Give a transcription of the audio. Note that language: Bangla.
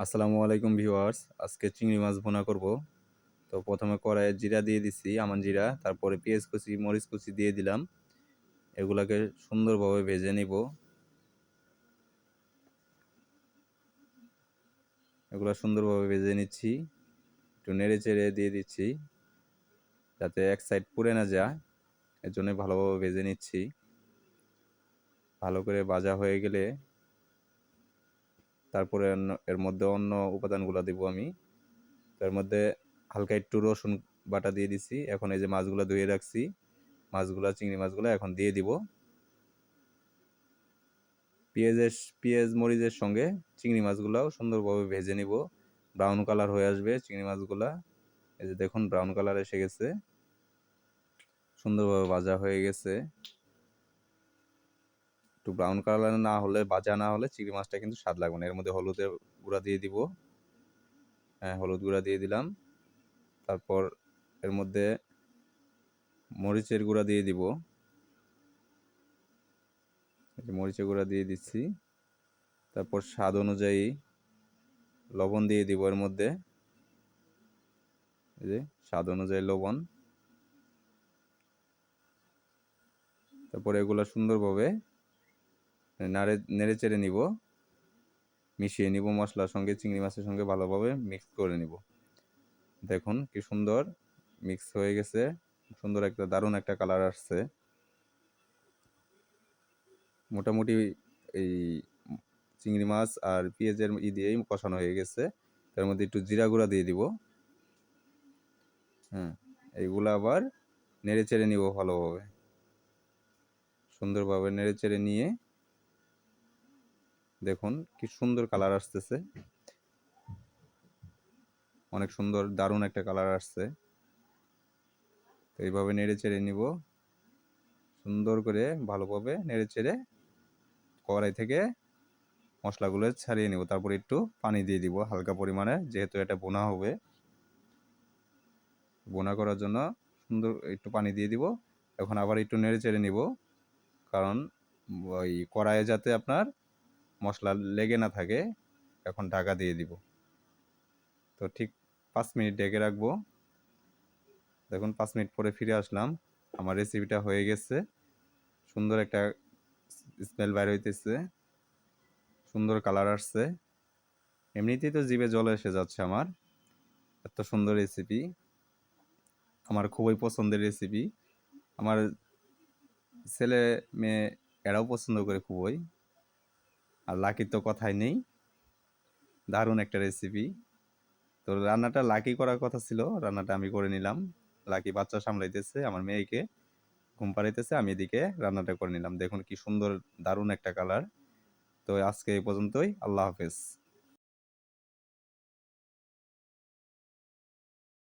আসসালামু আলাইকুম ভিউয়ার্স। আজকে চিংড়ি মাছ ভুনা করব। তো প্রথমে কড়াইয়ে জিরা দিয়ে দিছি, আমান জিরা, তারপরে পেঁয়াজ কুচি, মরিচ কুচি দিয়ে দিলাম। এগুলাকে সুন্দরভাবে ভেজে নিব। এগুলা সুন্দরভাবে ভেজে নিচ্ছি। একটু নেড়ে চেড়ে দিয়ে দিচ্ছি যাতে এক সাইড পুড়ে না যায়, এর জন্য ভালোভাবে ভেজে নিচ্ছি। ভালো করে ভাজা হয়ে গেলে তারপরে এর মধ্যে অন্য উপাদানগুলো দিব আমি। তার মধ্যে হালকা একটু রসুন বাটা দিয়ে দিছি। এখন এই যে মাছগুলো ধুয়ে রাখছি, চিংড়ি মাছগুলো এখন দিয়ে দিব। পেঁয়াজ মরিচের সঙ্গে চিংড়ি মাছগুলাও সুন্দরভাবে ভেজে নিব। ব্রাউন কালার হয়ে আসবে চিংড়ি মাছগুলা। এই যে দেখুন ব্রাউন কালার এসে গেছে, সুন্দরভাবে ভাজা হয়ে গেছে। একটু ব্রাউন কালার না হলে, ভাজা না হলে চিংড়ি মাছটা কিন্তু স্বাদ লাগবে না। এর মধ্যে হলুদের গুঁড়া দিয়ে দিব। হ্যাঁ, হলুদ গুঁড়া দিয়ে দিলাম। তারপর এর মধ্যে মরিচের গুঁড়া দিয়ে দিব। মরিচের গুঁড়া দিয়ে দিচ্ছি। তারপর স্বাদ অনুযায়ী লবণ দিয়ে দিব এর মধ্যে। এই যে স্বাদ অনুযায়ী লবণ। তারপরে এগুলো সুন্দরভাবে নেড়ে চেড়ে নিব, মিশিয়ে নিব মশলার সঙ্গে, চিংড়ি মাছের সঙ্গে ভালোভাবে মিক্স করে নিব। দেখুন কি সুন্দর মিক্স হয়ে গেছে, সুন্দর একটা দারুণ একটা কালার আসছে। মোটামুটি এই চিংড়ি মাছ আর পেঁয়াজের দিয়েই কষানো হয়ে গেছে। তার মধ্যে একটু জিরা গুঁড়া দিয়ে দিব। হ্যাঁ, এইগুলো আবার নেড়ে চেড়ে নিব ভালোভাবে, সুন্দরভাবে নেড়ে চেড়ে নিয়ে দেখুন কি সুন্দর কালার আসতেছে, অনেক সুন্দর দারুণ একটা কালার আসছে। তো এইভাবে নেড়ে চেড়ে নিব, সুন্দর করে ভালোভাবে নেড়ে চেড়ে কড়াই থেকে মশলাগুলো ছাড়িয়ে নিব। তারপর একটু পানি দিয়ে দিব হালকা পরিমাণে, যেহেতু এটা বোনা হবে। বোনা করার জন্য সুন্দর একটু পানি দিয়ে দিব। এখন আবার একটু নেড়ে চেড়ে নিব, কারণ ওই কড়াইয়ে যাতে আপনার মশলা লেগে না থাকে। এখন ঢাকা দিয়ে দিব। তো ঠিক 5 মিনিট ঢেকে রাখবো। দেখুন 5 মিনিট পরে ফিরে আসলাম, আমার রেসিপিটা হয়ে গেছে। সুন্দর একটা স্মেল বাইর হইতেছে, সুন্দর কালার আসছে। এমনিতেই তো জিভে জল এসে যাচ্ছে আমার, এত সুন্দর রেসিপি, আমার খুবই পছন্দের রেসিপি। আমার ছেলে মেয়ে এরাও পছন্দ করে খুবই। আর লাকির তো কথাই নেই, দারুণ একটা রেসিপি। তো রান্নাটা লাকি করার কথা ছিল, রান্নাটা আমি করে নিলাম। লাকি বাচ্চা সামলাইতেছে, আমার মেয়েকে ঘুম পাড়াইতেছে, আমি এদিকে রান্নাটা করে নিলাম। দেখুন কি সুন্দর দারুণ একটা কালার। তো আজকে এই পর্যন্তই, আল্লাহ হাফেজ।